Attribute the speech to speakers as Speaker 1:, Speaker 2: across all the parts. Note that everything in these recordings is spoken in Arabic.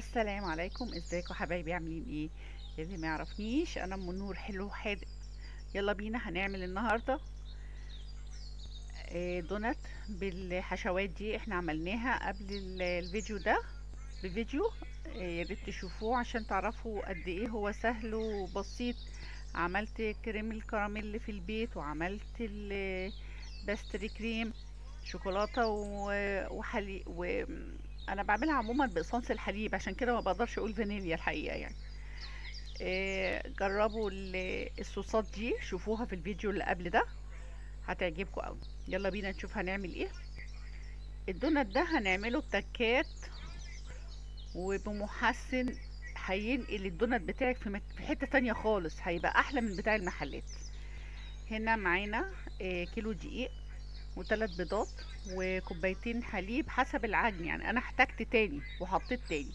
Speaker 1: السلام عليكم، ازيكم حبايبي؟ عاملين ايه؟ اللي ما يعرفنيش، انا ام نور حلو حادق. يلا بينا هنعمل النهارده دونات بالحشوات دي. احنا عملناها قبل الفيديو ده بفيديو. يا ريت تشوفوه عشان تعرفوا قد ايه هو سهل وبسيط. عملت كريم الكراميل في البيت، وعملت الباستري كريم شوكولاته وحليب انا بعملها عموما بقصانص الحليب، عشان كده ما بقدرش اقول فانيليا الحقيقه يعني. جربوا الصوصات دي، شوفوها في الفيديو اللي قبل ده، هتعجبكم قوي. يلا بينا نشوف هنعمل ايه. الدونات ده هنعمله بتكات وبمحسن، هينقل الدونات بتاعك في حتة تانية خالص، هيبقى احلى من بتاع المحلات. هنا معانا كيلو دقيق وثلاث بيضات وكوبايتين حليب حسب العجن، يعني انا احتجت تاني وحطيت تاني.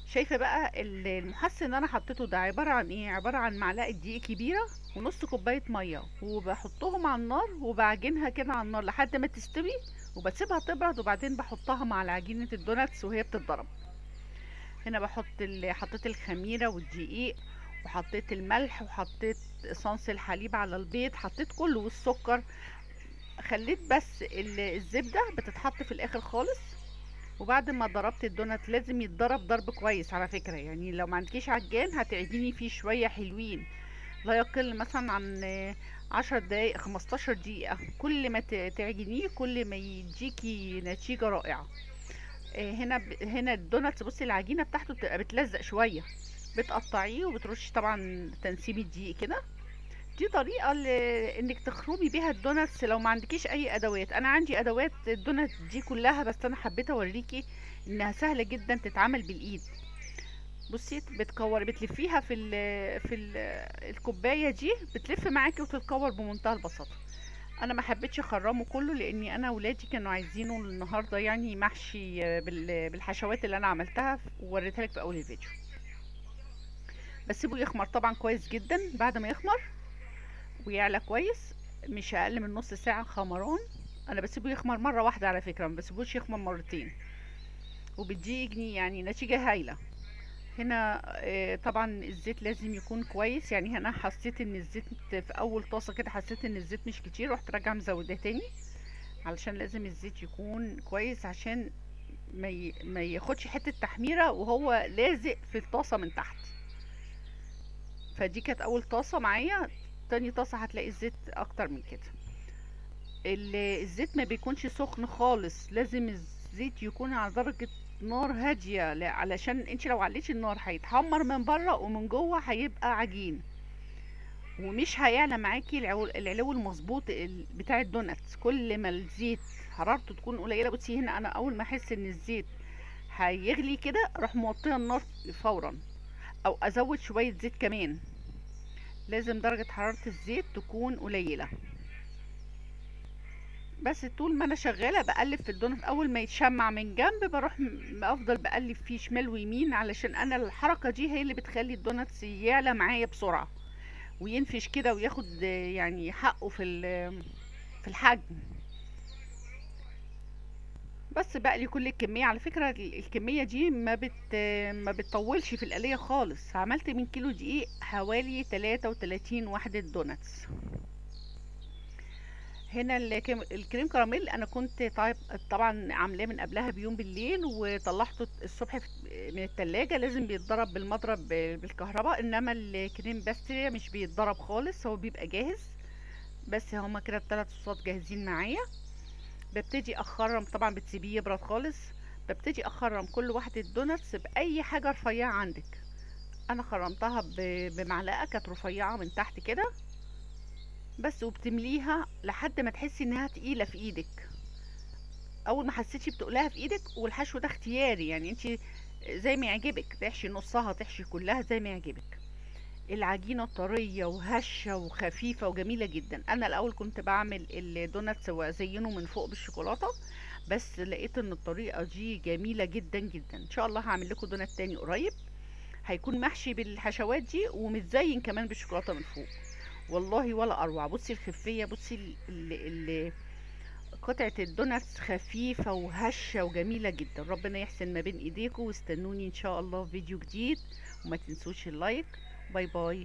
Speaker 1: شايفه بقى المحسن اللي انا حطيته ده عباره عن ايه؟ عباره عن معلقه دقيق كبيره ونص كوبايه ميه، وبحطهم على النار وبعجنها كده على النار لحد ما تستوي، وبسيبها تبرد، وبعدين بحطها مع عجينه الدوناتس وهي بتتضرب. هنا حطيت الخميره والدقيق، وحطيت الملح، وحطيت صنص الحليب على البيض، حطيت كله والسكر. خليت بس الزبده بتتحط في الاخر خالص. وبعد ما ضربت الدونات، لازم يتضرب ضرب كويس على فكرة، يعني لو ما عندكيش عجان هتعجني فيه شوية حلوين، لا يقل مثلا عن 10 دقايق 15 دقيقة. كل ما تعجنيه كل ما يديكي نتيجة رائعة. هنا الدونات، بصي العجينة بتاعته بتبقى بتلزق شوية، بتقطعيه وبترشي طبعا تنسيم الدقيق كده. دي طريقة انك تخرمي بيها الدوناتس لو ما عندكيش اي ادوات. انا عندي ادوات الدونات دي كلها، بس انا حبيت اوريكي انها سهلة جدا تتعمل بالايد. بصي بتلفيها في الكوباية دي، بتلف معاكي وتتكور بمنتهى البساطة. انا ما حبيتش اخرمه كله، لاني انا ولادي كانوا عايزينه النهارده يعني محشي بالحشوات اللي انا عملتها ووريتها لك في اول الفيديو. بسيبه يخمر طبعا كويس جدا. بعد ما يخمر ويعلى كويس، مش اقل من نص ساعة خمران. انا بسيبه يخمر مرة واحدة على فكرة، ما بسيبوش يخمر مرتين، وبتجيني يعني نتيجة هايلة. هنا طبعا الزيت لازم يكون كويس، يعني هنا حسيت ان الزيت في اول طاسة كده حسيت ان الزيت مش كتير، رحت راجعة مزوداه تاني، علشان لازم الزيت يكون كويس عشان ما ياخدش حتة تحميرة وهو لازق في الطاسة من تحت. فدي كانت اول طاسة معايا. تاني طاسة هتلاقي الزيت اكتر من كده. الزيت ما بيكونش سخن خالص، لازم الزيت يكون على درجة نار هادية، علشان انت لو عليتي النار هيتحمر من بره ومن جوه هيبقى عجين، ومش هيعلى معاكي العلو المظبوط بتاع الدونات. كل ما الزيت حرارته تكون قليلة، بصي هنا انا اول ما احس ان الزيت هيغلي كده اروح موطيه النار فورا، او ازود شوية زيت كمان. لازم درجة حرارة الزيت تكون قليلة. بس طول ما انا شغاله بقلب في الدونت، اول ما يتشمع من جنب بروح افضل بقلب فيه شمال ويمين، علشان انا الحركه دي هي اللي بتخلي الدونتس يعلى معايا بسرعه وينفش كده وياخد يعني حقه في الحجم. بس بقلي كل الكميه. على فكره الكميه دي ما بتطولش في القليه خالص. عملت من كيلو دقيق حوالي 33 وحده دونتس. هنا الكريم كراميل انا كنت طبعا عاملاه من قبلها بيوم بالليل، وطلعته الصبح من التلاجة. لازم بيتضرب بالمضرب بالكهرباء، انما الكريم باستريا مش بيتضرب خالص، هو بيبقى جاهز. بس هما كده الثلاث صوصات جاهزين معايا. ببتدي اخرم، طبعا بتسيبيه يبرد خالص. ببتدي اخرم كل واحدة دوناتس باي حاجة رفيعة عندك. انا خرمتها بمعلقة كانت رفيعة من تحت كده بس، وبتمليها لحد ما تحسي انها تقيلة في ايدك. اول ما حسيتي بتقلها في ايدك، والحشو ده اختياري، يعني انت زي ما يعجبك، تحشي نصها تحشي كلها زي ما يعجبك. العجينة طرية وهشة وخفيفة وجميلة جدا. انا الاول كنت بعمل الدوناتس وازينه من فوق بالشوكولاتة، بس لقيت ان الطريقة دي جميلة جدا جدا. ان شاء الله هعمل لكم دونات تاني قريب، هيكون محشي بالحشوات دي ومتزين كمان بالشوكولاتة من فوق. والله ولا اروع. بصي الخفية، بصي قطعة الدوناتس خفيفة وهشة وجميلة جدا. ربنا يحسن ما بين ايديكم، واستنوني ان شاء الله في فيديو جديد، وما تنسوش اللايك. باي باي.